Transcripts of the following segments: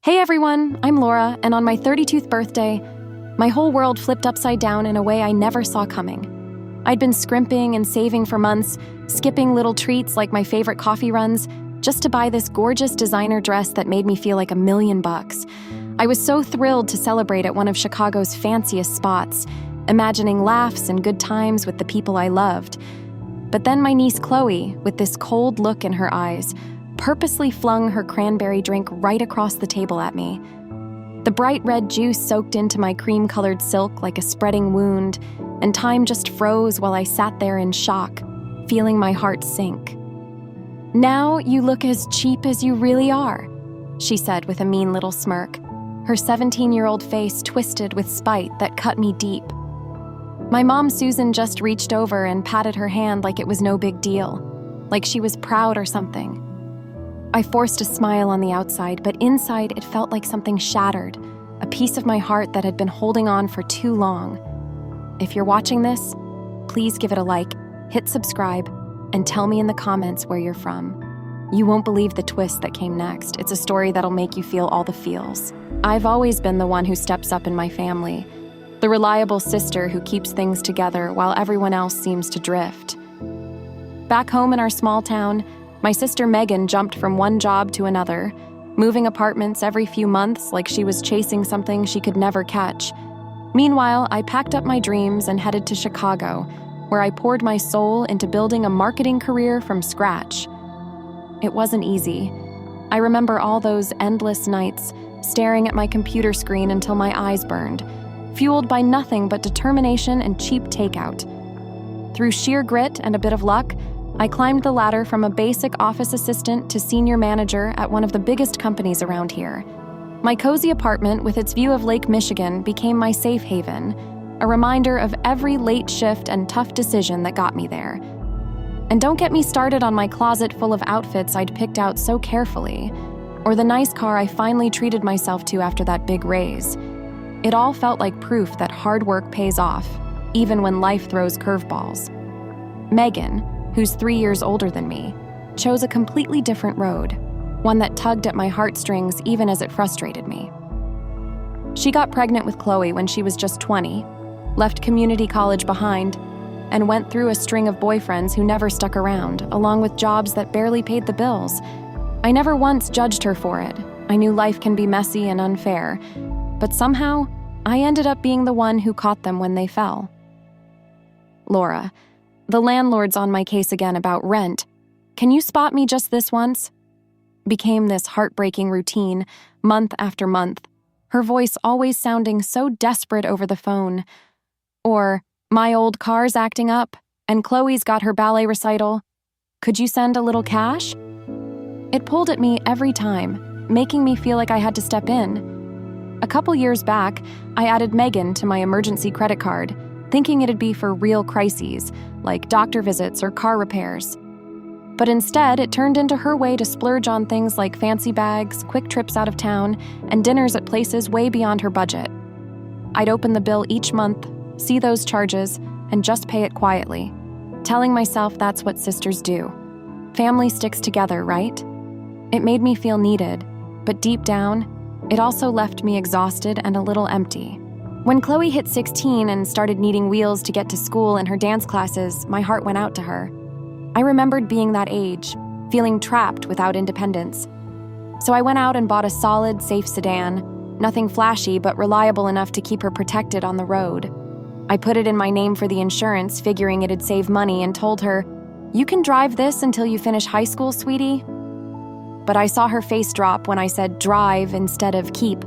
Hey everyone, I'm Laura, and on my 32th birthday, my whole world flipped upside down in a way I never saw coming. I'd been scrimping and saving for months, skipping little treats like my favorite coffee runs, just to buy this gorgeous designer dress that made me feel like $1 million. I was so thrilled to celebrate at one of Chicago's fanciest spots, imagining laughs and good times with the people I loved. But then my niece Chloe, with this cold look in her eyes, purposely flung her cranberry drink right across the table at me. The bright red juice soaked into my cream-colored silk like a spreading wound, and time just froze while I sat there in shock, feeling my heart sink. "Now you look as cheap as you really are," she said with a mean little smirk, her 17-year-old face twisted with spite that cut me deep. My mom Susan just reached over and patted her hand like it was no big deal, like she was proud or something. I forced a smile on the outside, but inside it felt like something shattered, a piece of my heart that had been holding on for too long. If you're watching this, please give it a like, hit subscribe, and tell me in the comments where you're from. You won't believe the twist that came next. It's a story that'll make you feel all the feels. I've always been the one who steps up in my family, the reliable sister who keeps things together while everyone else seems to drift. Back home in our small town, my sister Megan jumped from one job to another, moving apartments every few months like she was chasing something she could never catch. Meanwhile, I packed up my dreams and headed to Chicago, where I poured my soul into building a marketing career from scratch. It wasn't easy. I remember all those endless nights, staring at my computer screen until my eyes burned, fueled by nothing but determination and cheap takeout. Through sheer grit and a bit of luck, I climbed the ladder from a basic office assistant to senior manager at one of the biggest companies around here. My cozy apartment with its view of Lake Michigan became my safe haven, a reminder of every late shift and tough decision that got me there. And don't get me started on my closet full of outfits I'd picked out so carefully, or the nice car I finally treated myself to after that big raise. It all felt like proof that hard work pays off, even when life throws curveballs. Megan, who's 3 years older than me, chose a completely different road, one that tugged at my heartstrings even as it frustrated me. She got pregnant with Chloe when she was just 20, left community college behind, and went through a string of boyfriends who never stuck around, along with jobs that barely paid the bills. I never once judged her for it. I knew life can be messy and unfair, but somehow, I ended up being the one who caught them when they fell. "Laura, the landlord's on my case again about rent. Can you spot me just this once?" Became this heartbreaking routine, month after month, her voice always sounding so desperate over the phone. Or, "My old car's acting up, and Chloe's got her ballet recital. Could you send a little cash?" It pulled at me every time, making me feel like I had to step in. A couple years back, I added Megan to my emergency credit card, thinking it'd be for real crises, like doctor visits or car repairs. But instead, it turned into her way to splurge on things like fancy bags, quick trips out of town, and dinners at places way beyond her budget. I'd open the bill each month, see those charges, and just pay it quietly, telling myself that's what sisters do. Family sticks together, right? It made me feel needed, but deep down, it also left me exhausted and a little empty. When Chloe hit 16 and started needing wheels to get to school and her dance classes, my heart went out to her. I remembered being that age, feeling trapped without independence. So I went out and bought a solid, safe sedan, nothing flashy but reliable enough to keep her protected on the road. I put it in my name for the insurance, figuring it'd save money, and told her, "You can drive this until you finish high school, sweetie." But I saw her face drop when I said drive instead of keep,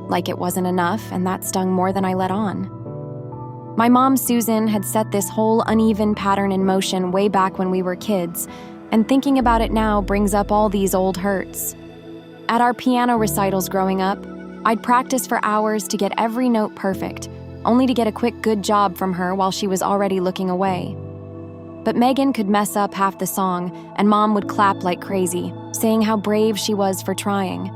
like it wasn't enough, and that stung more than I let on. My mom, Susan, had set this whole uneven pattern in motion way back when we were kids, and thinking about it now brings up all these old hurts. At our piano recitals growing up, I'd practice for hours to get every note perfect, only to get a quick good job from her while she was already looking away. But Megan could mess up half the song, and Mom would clap like crazy, saying how brave she was for trying.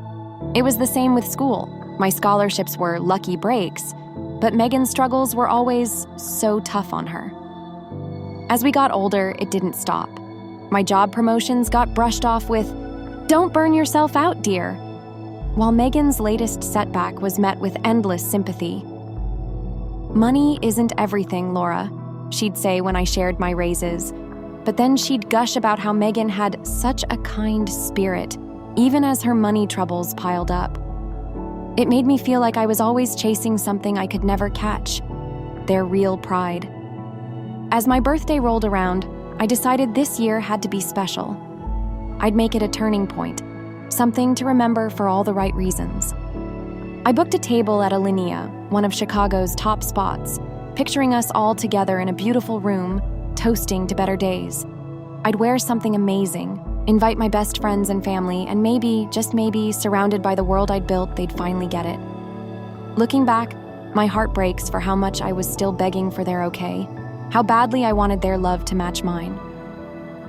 It was the same with school. My scholarships were lucky breaks, but Megan's struggles were always so tough on her. As we got older, it didn't stop. My job promotions got brushed off with, "Don't burn yourself out, dear," while Megan's latest setback was met with endless sympathy. "Money isn't everything, Laura," she'd say when I shared my raises. But then she'd gush about how Megan had such a kind spirit, even as her money troubles piled up. It made me feel like I was always chasing something I could never catch, their real pride. As my birthday rolled around, I decided this year had to be special. I'd make it a turning point, something to remember for all the right reasons. I booked a table at Alinea, one of Chicago's top spots, picturing us all together in a beautiful room, toasting to better days. I'd wear something amazing, invite my best friends and family, and maybe, just maybe, surrounded by the world I'd built, they'd finally get it. Looking back, my heart breaks for how much I was still begging for their okay, how badly I wanted their love to match mine.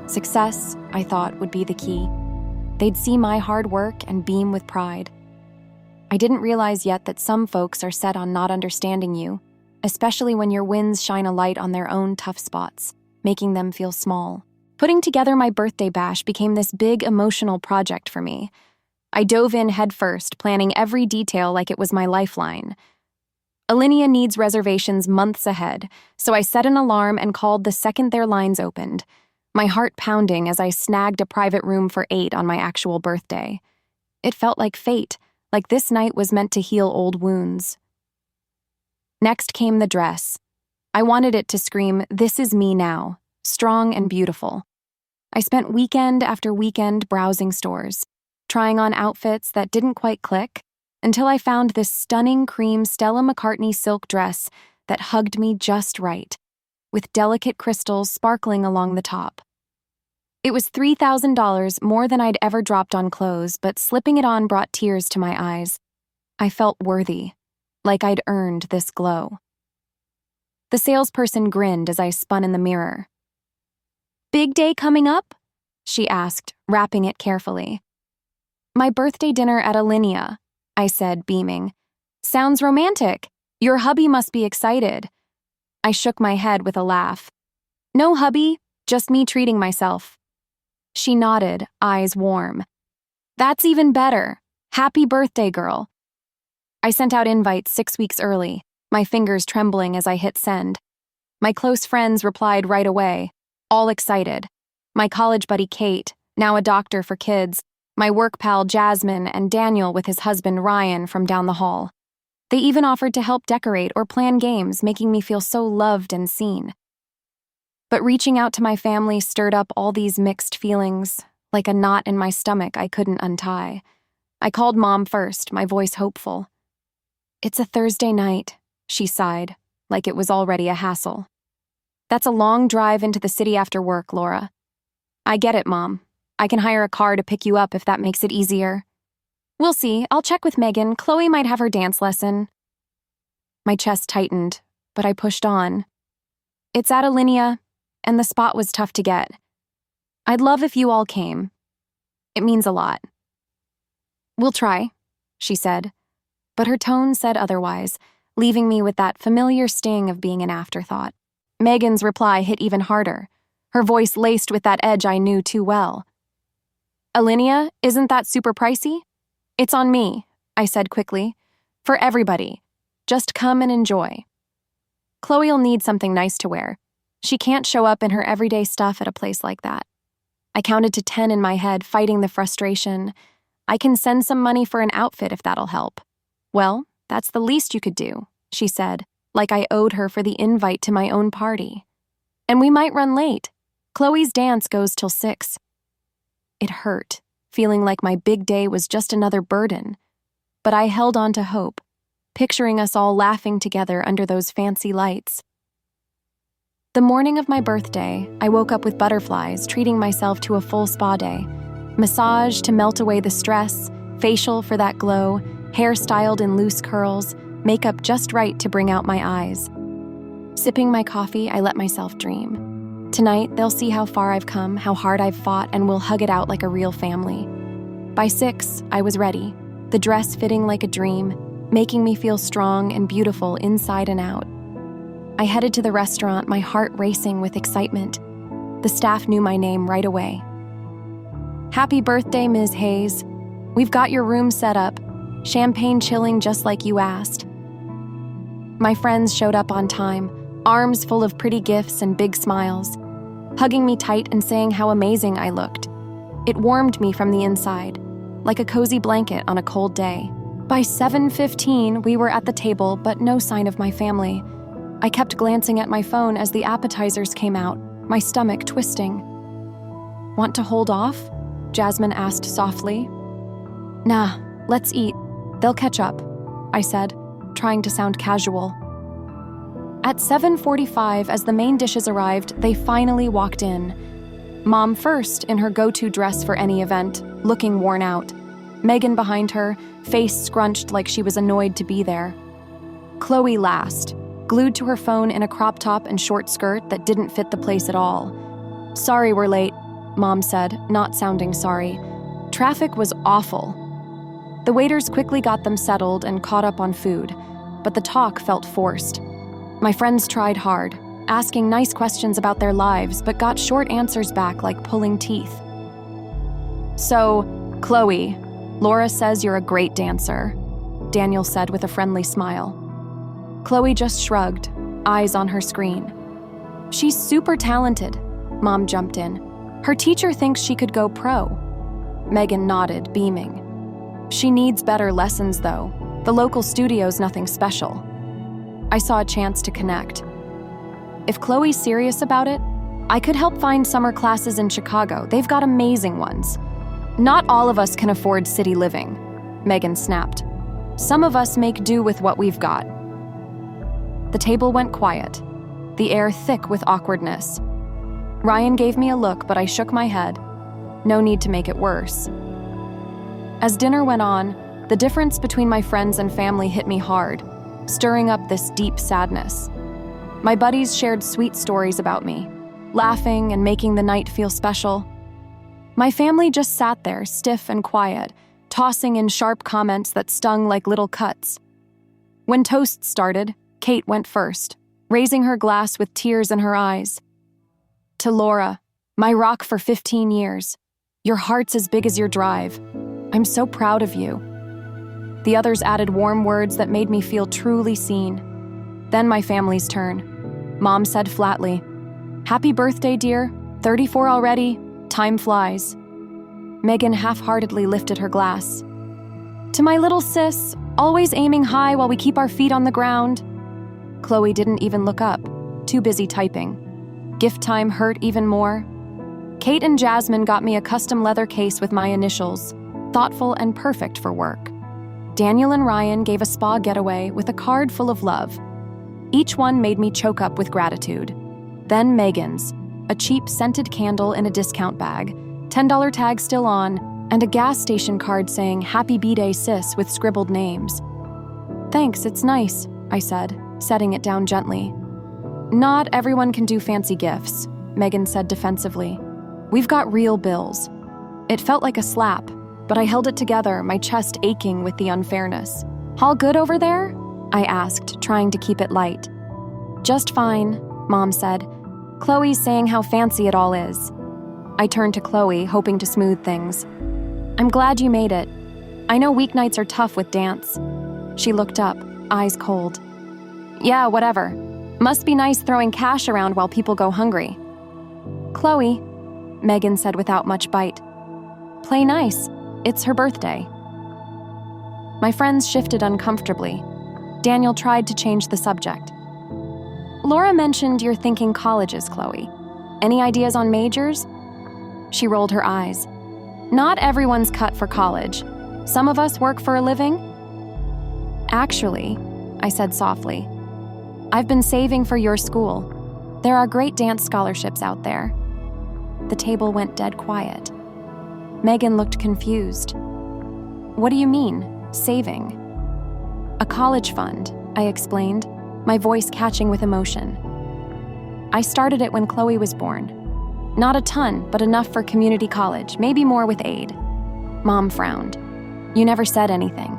Success, I thought, would be the key. They'd see my hard work and beam with pride. I didn't realize yet that some folks are set on not understanding you, especially when your wins shine a light on their own tough spots, making them feel small. Putting together my birthday bash became this big emotional project for me. I dove in headfirst, planning every detail like it was my lifeline. Alinea needs reservations months ahead, so I set an alarm and called the second their lines opened, my heart pounding as I snagged a private room for 8 on my actual birthday. It felt like fate, like this night was meant to heal old wounds. Next came the dress. I wanted it to scream, "This is me now," strong and beautiful. I spent weekend after weekend browsing stores, trying on outfits that didn't quite click, until I found this stunning cream Stella McCartney silk dress that hugged me just right, with delicate crystals sparkling along the top. It was $3,000, more than I'd ever dropped on clothes, but slipping it on brought tears to my eyes. I felt worthy, like I'd earned this glow. The salesperson grinned as I spun in the mirror. "Big day coming up?" she asked, wrapping it carefully. "My birthday dinner at Alinea," I said, beaming. "Sounds romantic. Your hubby must be excited." I shook my head with a laugh. "No hubby, just me treating myself." She nodded, eyes warm. "That's even better. Happy birthday, girl." I sent out invites 6 weeks early, my fingers trembling as I hit send. My close friends replied right away, all excited. My college buddy Kate, now a doctor for kids, my work pal Jasmine, and Daniel with his husband Ryan from down the hall. They even offered to help decorate or plan games, making me feel so loved and seen. But reaching out to my family stirred up all these mixed feelings, like a knot in my stomach I couldn't untie. I called Mom first, my voice hopeful. "It's a Thursday night," she sighed, like it was already a hassle. "That's a long drive into the city after work, Laura." "I get it, Mom. I can hire a car to pick you up if that makes it easier." "We'll see. I'll check with Megan. Chloe might have her dance lesson." My chest tightened, but I pushed on. "It's at Alinea, and the spot was tough to get. I'd love if you all came. It means a lot." "We'll try," she said, but her tone said otherwise, leaving me with that familiar sting of being an afterthought. Megan's reply hit even harder, her voice laced with that edge I knew too well. "Alinea, isn't that super pricey?" "It's on me," I said quickly. "For everybody. Just come and enjoy." Chloe'll need something nice to wear. She can't show up in her everyday stuff at a place like that. I counted to 10 in my head, fighting the frustration. "I can send some money for an outfit if that'll help." "Well, that's the least you could do," she said, like I owed her for the invite to my own party. "And we might run late. Chloe's dance goes till 6. It hurt, feeling like my big day was just another burden. But I held on to hope, picturing us all laughing together under those fancy lights. The morning of my birthday, I woke up with butterflies, treating myself to a full spa day. Massage to melt away the stress, facial for that glow, hair styled in loose curls, makeup just right to bring out my eyes. Sipping my coffee, I let myself dream. Tonight, they'll see how far I've come, how hard I've fought, and we'll hug it out like a real family. By 6, I was ready, the dress fitting like a dream, making me feel strong and beautiful inside and out. I headed to the restaurant, my heart racing with excitement. The staff knew my name right away. "Happy birthday, Ms. Hayes. We've got your room set up. Champagne chilling just like you asked. My friends showed up on time, arms full of pretty gifts and big smiles, hugging me tight and saying how amazing I looked. It warmed me from the inside, like a cozy blanket on a cold day. By 7:15, we were at the table, but no sign of my family. I kept glancing at my phone as the appetizers came out, my stomach twisting. "Want to hold off?" Jasmine asked softly. "Nah, let's eat. They'll catch up," I said, trying to sound casual. At 7:45, as the main dishes arrived, they finally walked in. Mom first, in her go-to dress for any event, looking worn out. Megan behind her, face scrunched like she was annoyed to be there. Chloe last, glued to her phone in a crop top and short skirt that didn't fit the place at all. "Sorry we're late," Mom said, not sounding sorry. Traffic was awful. The waiters quickly got them settled and caught up on food, but the talk felt forced. My friends tried hard, asking nice questions about their lives, but got short answers back like pulling teeth. "So, Chloe, Laura says you're a great dancer," Daniel said with a friendly smile. Chloe just shrugged, eyes on her screen. "She's super talented," Mom jumped in. "Her teacher thinks she could go pro." Megan nodded, beaming. "She needs better lessons, though. The local studio's nothing special." I saw a chance to connect. If Chloe's serious about it, I could help find summer classes in Chicago. They've got amazing ones. "Not all of us can afford city living," Megan snapped. "Some of us make do with what we've got." The table went quiet, the air thick with awkwardness. Ryan gave me a look, but I shook my head. No need to make it worse. As dinner went on, the difference between my friends and family hit me hard, stirring up this deep sadness. My buddies shared sweet stories about me, laughing and making the night feel special. My family just sat there, stiff and quiet, tossing in sharp comments that stung like little cuts. When toast started, Kate went first, raising her glass with tears in her eyes. "To Laura, my rock for 15 years. Your heart's as big as your drive. I'm so proud of you." The others added warm words that made me feel truly seen. Then my family's turn. Mom said flatly, "Happy birthday, dear. 34 already. Time flies." Megan half-heartedly lifted her glass. "To my little sis, always aiming high while we keep our feet on the ground." Chloe didn't even look up, too busy typing. Gift time hurt even more. Kate and Jasmine got me a custom leather case with my initials, thoughtful and perfect for work. Daniel and Ryan gave a spa getaway with a card full of love. Each one made me choke up with gratitude. Then Megan's, a cheap scented candle in a discount bag, $10 tag still on, and a gas station card saying "Happy B-Day, sis" with scribbled names. "Thanks, it's nice," I said, setting it down gently. "Not everyone can do fancy gifts," Megan said defensively. "We've got real bills." It felt like a slap, but I held it together, my chest aching with the unfairness. "All good over there?" I asked, trying to keep it light. "Just fine," Mom said. "Chloe's saying how fancy it all is." I turned to Chloe, hoping to smooth things. "I'm glad you made it. I know weeknights are tough with dance." She looked up, eyes cold. "Yeah, whatever. Must be nice throwing cash around while people go hungry." "Chloe," Megan said without much bite. "Play nice. It's her birthday." My friends shifted uncomfortably. Daniel tried to change the subject. "Laura mentioned you're thinking colleges, Chloe. Any ideas on majors?" She rolled her eyes. "Not everyone's cut for college. Some of us work for a living." "Actually," I said softly, "I've been saving for your school. There are great dance scholarships out there." The table went dead quiet. Megan looked confused. "What do you mean, saving?" "A college fund," I explained, my voice catching with emotion. "I started it when Chloe was born. Not a ton, but enough for community college, maybe more with aid." Mom frowned. "You never said anything."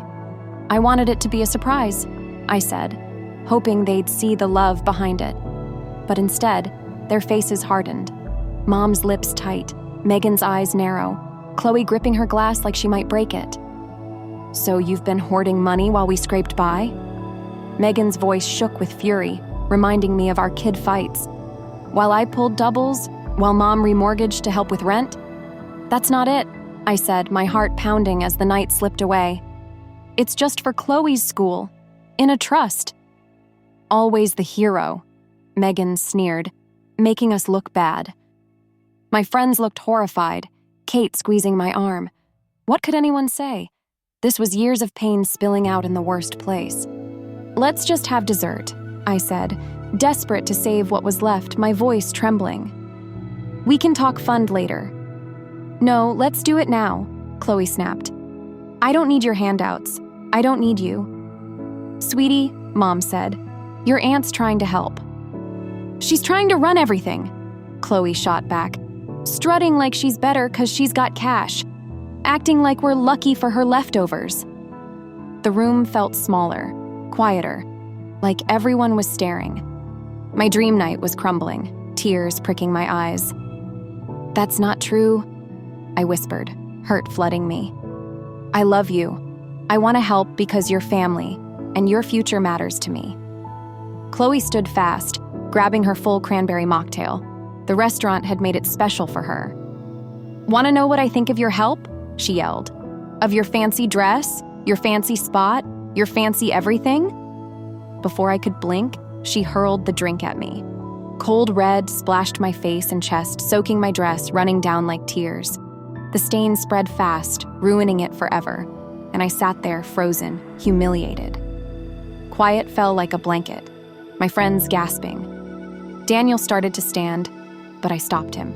"I wanted it to be a surprise," I said, hoping they'd see the love behind it. But instead, their faces hardened. Mom's lips tight, Megan's eyes narrow, Chloe gripping her glass like she might break it. So you've been hoarding money while we scraped by? Megan's voice shook with fury, reminding me of our kid fights. While I pulled doubles, while Mom remortgaged to help with rent? That's not it, I said, my heart pounding as the night slipped away. It's just for Chloe's school, in a trust. Always the hero, Megan sneered, making us look bad. My friends looked horrified, Kate squeezing my arm. What could anyone say? This was years of pain spilling out in the worst place. Let's just have dessert, I said, desperate to save what was left, my voice trembling. We can talk fund later. No, let's do it now, Chloe snapped. I don't need your handouts. I don't need you. Sweetie, Mom said, your aunt's trying to help. She's trying to run everything, Chloe shot back, strutting like she's better 'cause she's got cash, acting like we're lucky for her leftovers. The room felt smaller, quieter, like everyone was staring. My dream night was crumbling, tears pricking my eyes. That's not true, I whispered, hurt flooding me. I love you. I want to help because you're family, and your future matters to me. Chloe stood fast, grabbing her full cranberry mocktail. The restaurant had made it special for her. Want to know what I think of your help? She yelled. Of your fancy dress, your fancy spot, your fancy everything? Before I could blink, she hurled the drink at me. Cold red splashed my face and chest, soaking my dress, running down like tears. The stain spread fast, ruining it forever, and I sat there frozen, humiliated. Quiet fell like a blanket, my friends gasping. Daniel started to stand, but I stopped him.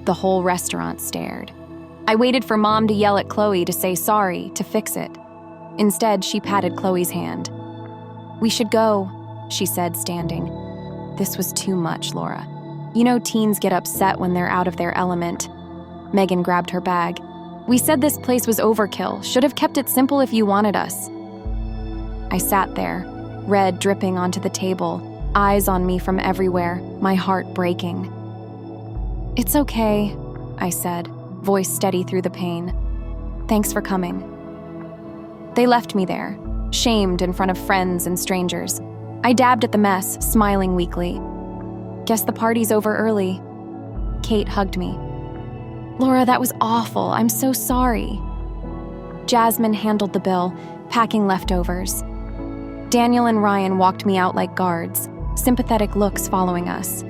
The whole restaurant stared. I waited for Mom to yell at Chloe to say sorry, to fix it. Instead, she patted Chloe's hand. We should go, she said, standing. This was too much, Laura. You know teens get upset when they're out of their element. Megan grabbed her bag. We said this place was overkill, should have kept it simple if you wanted us. I sat there, red dripping onto the table, eyes on me from everywhere, my heart breaking. It's okay, I said, voice steady through the pain. Thanks for coming. They left me there, shamed in front of friends and strangers. I dabbed at the mess, smiling weakly. Guess the party's over early. Kate hugged me. Laura, that was awful. I'm so sorry. Jasmine handled the bill, packing leftovers. Daniel and Ryan walked me out like guards, sympathetic looks following us.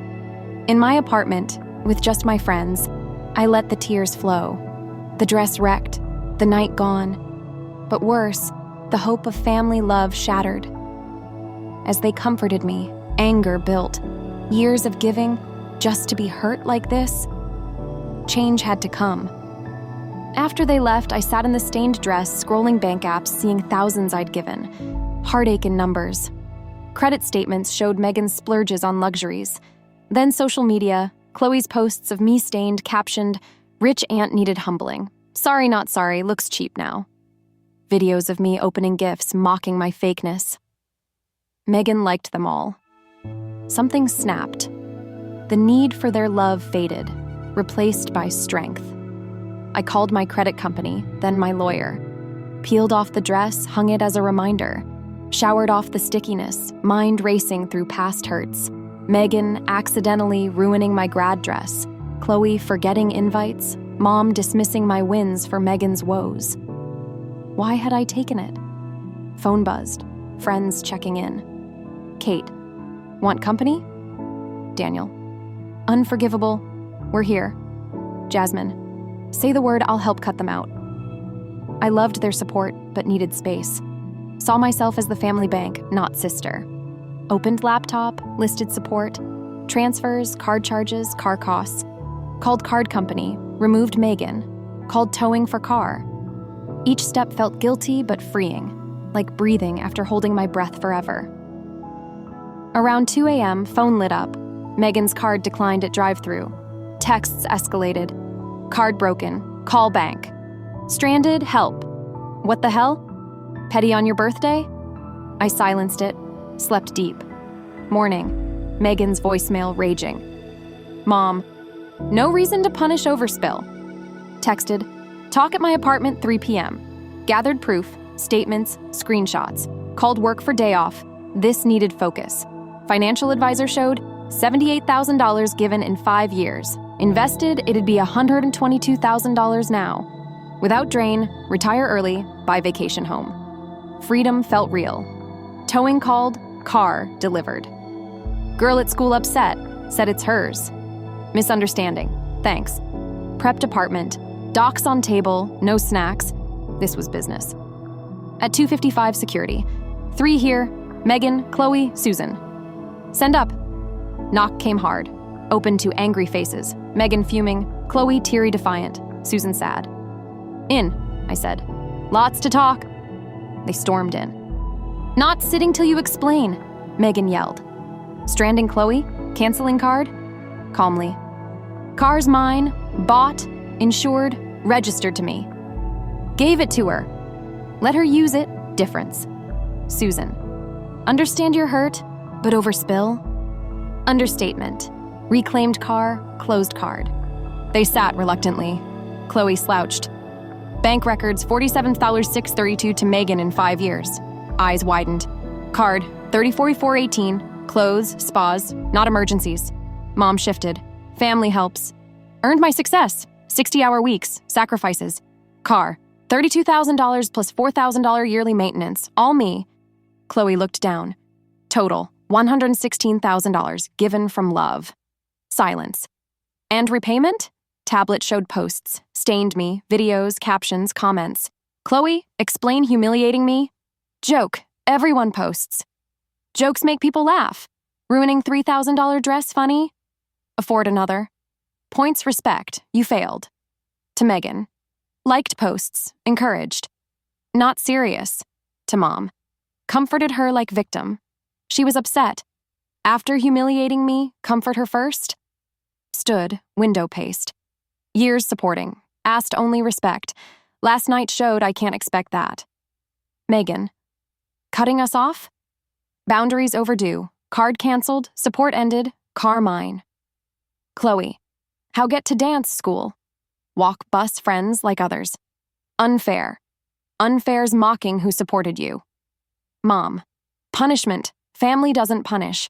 In my apartment, with just my friends, I let the tears flow. The dress wrecked, the night gone. But worse, the hope of family love shattered. As they comforted me, anger built. Years of giving, just to be hurt like this? Change had to come. After they left, I sat in the stained dress, scrolling bank apps, seeing thousands I'd given. Heartache in numbers. Credit statements showed Megan's splurges on luxuries. Then social media, Chloe's posts of me stained, captioned, "Rich aunt needed humbling. Sorry not sorry, looks cheap now." Videos of me opening gifts, mocking my fakeness. Megan liked them all. Something snapped. The need for their love faded, replaced by strength. I called my credit company, then my lawyer. Peeled off the dress, hung it as a reminder. Showered off the stickiness, mind racing through past hurts. Megan accidentally ruining my grad dress. Chloe forgetting invites. Mom dismissing my wins for Megan's woes. Why had I taken it? Phone buzzed. Friends checking in. Kate. Want company? Daniel. Unforgivable. We're here. Jasmine. Say the word, I'll help cut them out. I loved their support, but needed space. Saw myself as the family bank, not sister. Opened laptop, listed support, transfers, card charges, car costs. Called card company, removed Megan. Called towing for car. Each step felt guilty but freeing, like breathing after holding my breath forever. Around 2 a.m., phone lit up. Megan's card declined at drive-thru. Texts escalated. Card broken. Call bank. Stranded, help. What the hell? Petty on your birthday? I silenced it, slept deep. Morning. Megan's voicemail raging. Mom. No reason to punish overspill. Texted. Talk at my apartment 3 p.m. Gathered proof. statements, screenshots. Called work for day off. This needed focus. Financial advisor showed $78,000 given in 5 years. Invested, it'd be $122,000 now. Without drain, retire early, buy vacation home. Freedom felt real. Towing called, car delivered. Girl at school upset, said it's hers. Misunderstanding, thanks. Prep department, docs on table, no snacks. This was business. At 2:55 security, 3 here, Megan, Chloe, Susan. Send up. Knock came hard. Open to angry faces. Megan fuming, Chloe teary defiant, Susan sad. In, I said. Lots to talk. They stormed in. Not sitting till you explain, Megan yelled. Stranding Chloe, canceling card? Calmly. Car's mine, bought, insured, registered to me. Gave it to her. Let her use it, difference. Susan. Understand you're hurt, but overspill? Understatement. Reclaimed car, closed card. They sat reluctantly. Chloe slouched. Bank records $47,632 to Megan in 5 years. Eyes widened. Card, 304418, clothes, spas, not emergencies. Mom shifted. Family helps. Earned my success. 60-hour weeks, sacrifices. Car, $32,000 plus $4,000 yearly maintenance, all me. Chloe looked down. Total, $116,000 given from love. Silence. And repayment? Tablet showed posts, stained me, videos, captions, comments. Chloe, explain humiliating me? Joke, everyone posts. Jokes make people laugh. Ruining $3,000 dress funny? Afford another. Points respect, you failed. To Megan. Liked posts, encouraged. Not serious. To Mom. Comforted her like victim. She was upset. After humiliating me, comfort her first? Stood, window paced. Years supporting. Asked only respect. Last night showed I can't expect that. Megan. Cutting us off? Boundaries overdue. Card canceled, support ended, car mine. Chloe. How get to dance school? Walk bus friends like others. Unfair. Unfair's mocking who supported you. Mom. Punishment. Family doesn't punish.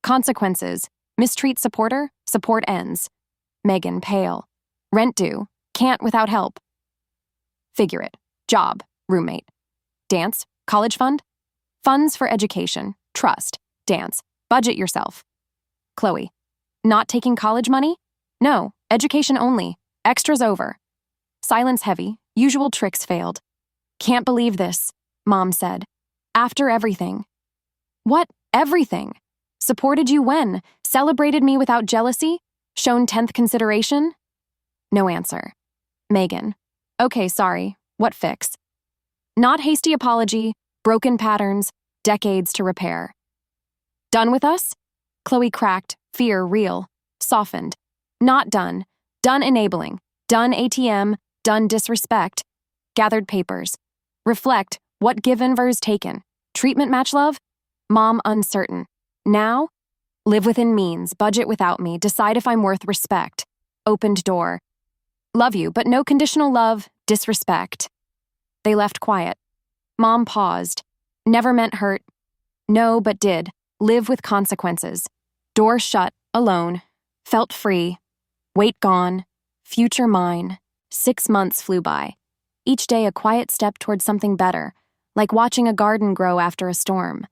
Consequences. Mistreat supporter, support ends. Megan, pale. Rent due. Can't without help. Figure it. Job. Roommate. Dance. College fund. Funds for education. Trust. Dance. Budget yourself. Chloe. Not taking college money? No. Education only. Extras over. Silence heavy. Usual tricks failed. Can't believe this, Mom said. After everything. What everything? Supported you when? Celebrated me without jealousy? Shown 10th consideration? No answer. Megan. Okay, sorry. What fix? Not hasty apology, broken patterns, decades to repair. Done with us? Chloe cracked, fear real, softened. Not done. Done enabling. Done ATM. Done disrespect. Gathered papers. Reflect. What given ver's taken. Treatment match love? Mom uncertain. Now? Live within means. Budget without me. Decide if I'm worth respect. Opened door. Love you, but no conditional love. Disrespect. They left quiet. Mom paused. Never meant hurt. No, but did. Live with consequences. Door shut. Alone. Felt free. Weight gone. Future mine. 6 months flew by. Each day a quiet step toward something better, like watching a garden grow after a storm.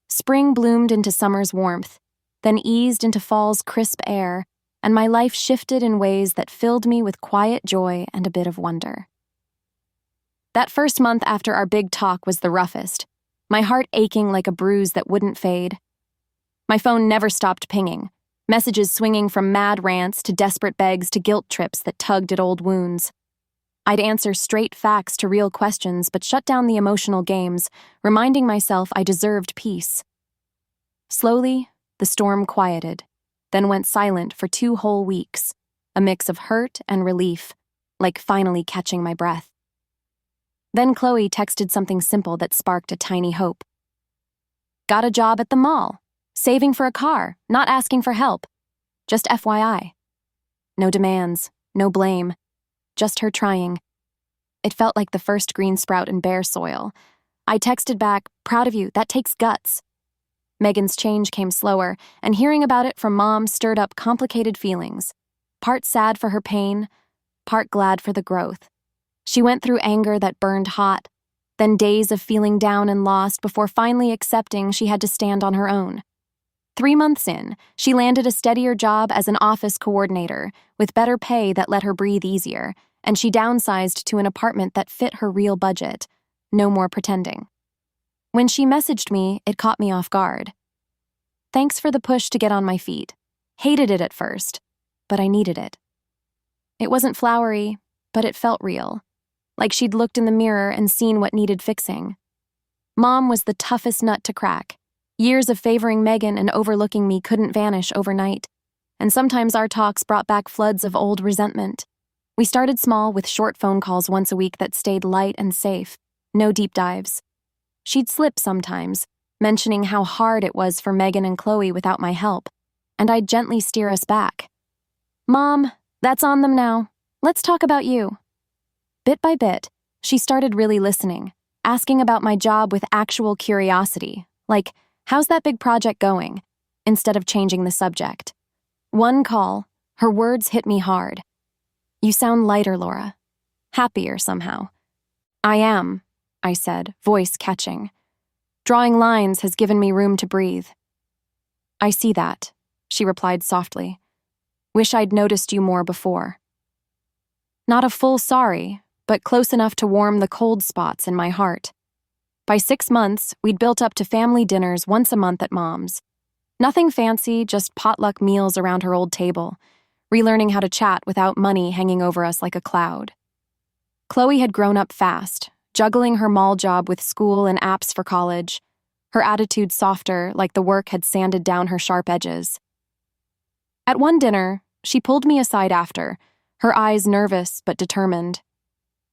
Spring bloomed into summer's warmth, then eased into fall's crisp air, and my life shifted in ways that filled me with quiet joy and a bit of wonder. That first month after our big talk was the roughest, my heart aching like a bruise that wouldn't fade. My phone never stopped pinging, messages swinging from mad rants to desperate begs to guilt trips that tugged at old wounds. I'd answer straight facts to real questions but shut down the emotional games, reminding myself I deserved peace. Slowly, the storm quieted, then went silent for 2 whole weeks, a mix of hurt and relief, like finally catching my breath. Then Chloe texted something simple that sparked a tiny hope. Got a job at the mall. Saving for a car, not asking for help. Just FYI. No demands, no blame. Just her trying. It felt like the first green sprout in bare soil. I texted back, "Proud of you, that takes guts." Megan's change came slower, and hearing about it from Mom stirred up complicated feelings. Part sad for her pain, part glad for the growth. She went through anger that burned hot, then days of feeling down and lost before finally accepting she had to stand on her own. 3 months in, she landed a steadier job as an office coordinator, with better pay that let her breathe easier, and she downsized to an apartment that fit her real budget. No more pretending. When she messaged me, it caught me off guard. "Thanks for the push to get on my feet. Hated it at first, but I needed it." It wasn't flowery, but it felt real, like she'd looked in the mirror and seen what needed fixing. Mom was the toughest nut to crack. Years of favoring Megan and overlooking me couldn't vanish overnight, and sometimes our talks brought back floods of old resentment. We started small with short phone calls once a week that stayed light and safe, no deep dives. She'd slip sometimes, mentioning how hard it was for Megan and Chloe without my help, and I'd gently steer us back. "Mom, that's on them now. Let's talk about you." Bit by bit, she started really listening, asking about my job with actual curiosity, like, "How's that big project going?" instead of changing the subject. One call, her words hit me hard. "You sound lighter, Laura. Happier somehow." "I am," I said, voice catching. "Drawing lines has given me room to breathe." "I see that," she replied softly. "Wish I'd noticed you more before." Not a full sorry, but close enough to warm the cold spots in my heart. By 6 months, we'd built up to family dinners once a month at Mom's. Nothing fancy, just potluck meals around her old table, relearning how to chat without money hanging over us like a cloud. Chloe had grown up fast, juggling her mall job with school and apps for college, her attitude softer, like the work had sanded down her sharp edges. At one dinner, she pulled me aside after, her eyes nervous but determined.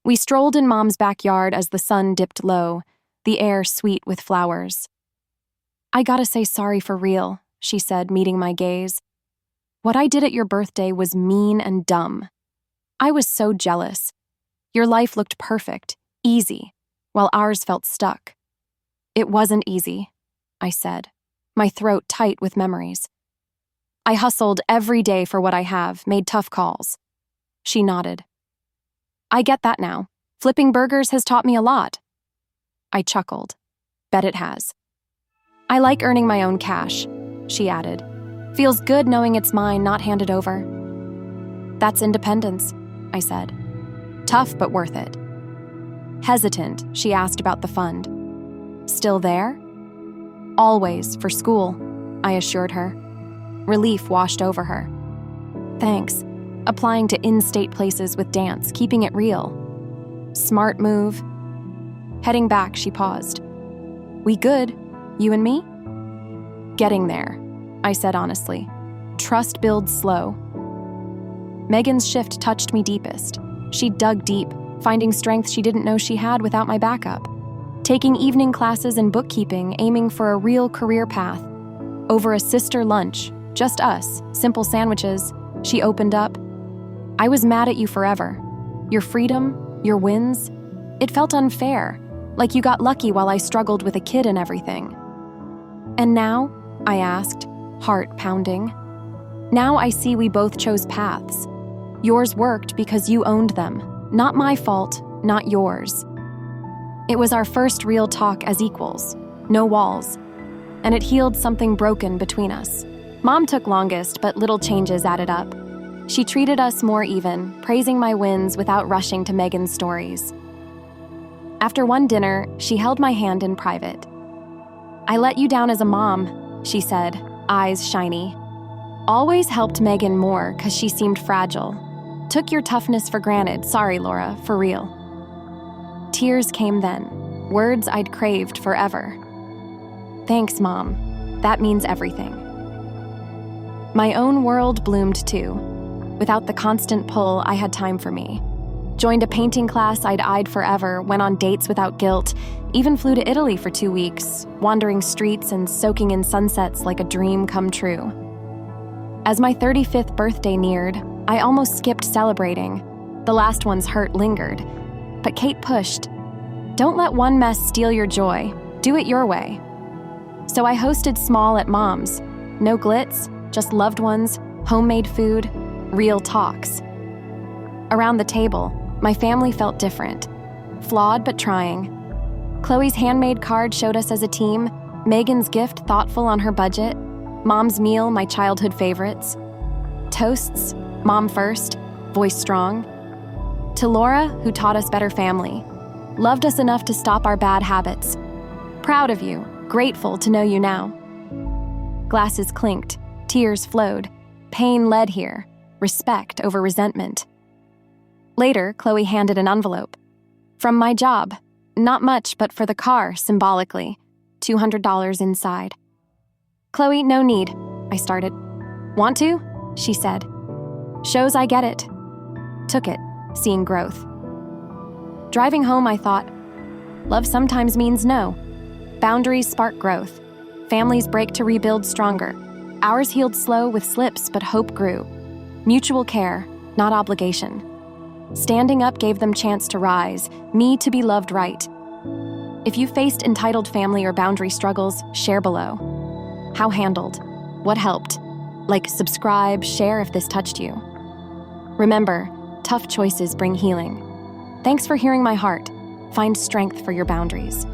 We strolled in Mom's backyard as the sun dipped low, the air sweet with flowers. "I gotta say sorry for real," she said, meeting my gaze. "What I did at your birthday was mean and dumb. I was so jealous. Your life looked perfect, easy, while ours felt stuck." "It wasn't easy," I said, my throat tight with memories. "I hustled every day for what I have, made tough calls." She nodded. "I get that now. Flipping burgers has taught me a lot." I chuckled. "Bet it has." "I like earning my own cash," she added. "Feels good knowing it's mine, not handed over." "That's independence," I said. "Tough, but worth it." Hesitant, she asked about the fund. "Still there?" "Always, for school," I assured her. Relief washed over her. "Thanks. Applying to in-state places with dance, keeping it real." "Smart move." Heading back, she paused. "We good? You and me?" "Getting there," I said honestly. "Trust builds slow." Megan's shift touched me deepest. She dug deep, finding strength she didn't know she had without my backup. Taking evening classes in bookkeeping, aiming for a real career path. Over a sister lunch, just us, simple sandwiches, she opened up. "I was mad at you forever. Your freedom, your wins. It felt unfair, like you got lucky while I struggled with a kid and everything." "And now?" I asked, heart pounding. "Now I see we both chose paths. Yours worked because you owned them. Not my fault, not yours." It was our first real talk as equals, no walls, and it healed something broken between us. Mom took longest, but little changes added up. She treated us more even, praising my wins without rushing to Megan's stories. After one dinner, she held my hand in private. "I let you down as a mom," she said, eyes shiny. "Always helped Megan more 'cause she seemed fragile. Took your toughness for granted, sorry Laura, for real." Tears came then, words I'd craved forever. "Thanks, Mom. That means everything." My own world bloomed too. Without the constant pull, I had time for me. Joined a painting class I'd eyed forever, went on dates without guilt, even flew to Italy for 2 weeks, wandering streets and soaking in sunsets like a dream come true. As my 35th birthday neared, I almost skipped celebrating. The last one's hurt lingered. But Kate pushed. Don't let one mess steal your joy. Do it your way. So I hosted small at Mom's. No glitz, just loved ones, homemade food, real talks. Around the table, my family felt different. Flawed but trying. Chloe's handmade card showed us as a team, Megan's gift thoughtful on her budget, Mom's meal my childhood favorites. Toasts, Mom first, voice strong. To Laura, who taught us better family. Loved us enough to stop our bad habits. Proud of you, grateful to know you now. Glasses clinked, tears flowed, pain led here, respect over resentment. Later, Chloe handed an envelope. From my job, not much but for the car, symbolically, $200 inside. Chloe, no need, I started. Want to? She said. Shows I get it. Took it, seeing growth. Driving home, I thought, love sometimes means no. Boundaries spark growth. Families break to rebuild stronger. Ours healed slow with slips, but hope grew. Mutual care, not obligation. Standing up gave them chance to rise, me to be loved right. If you faced entitled family or boundary struggles, share below. How handled? What helped? Like, subscribe, share if this touched you. Remember, tough choices bring healing. Thanks for hearing my heart. Find strength for your boundaries.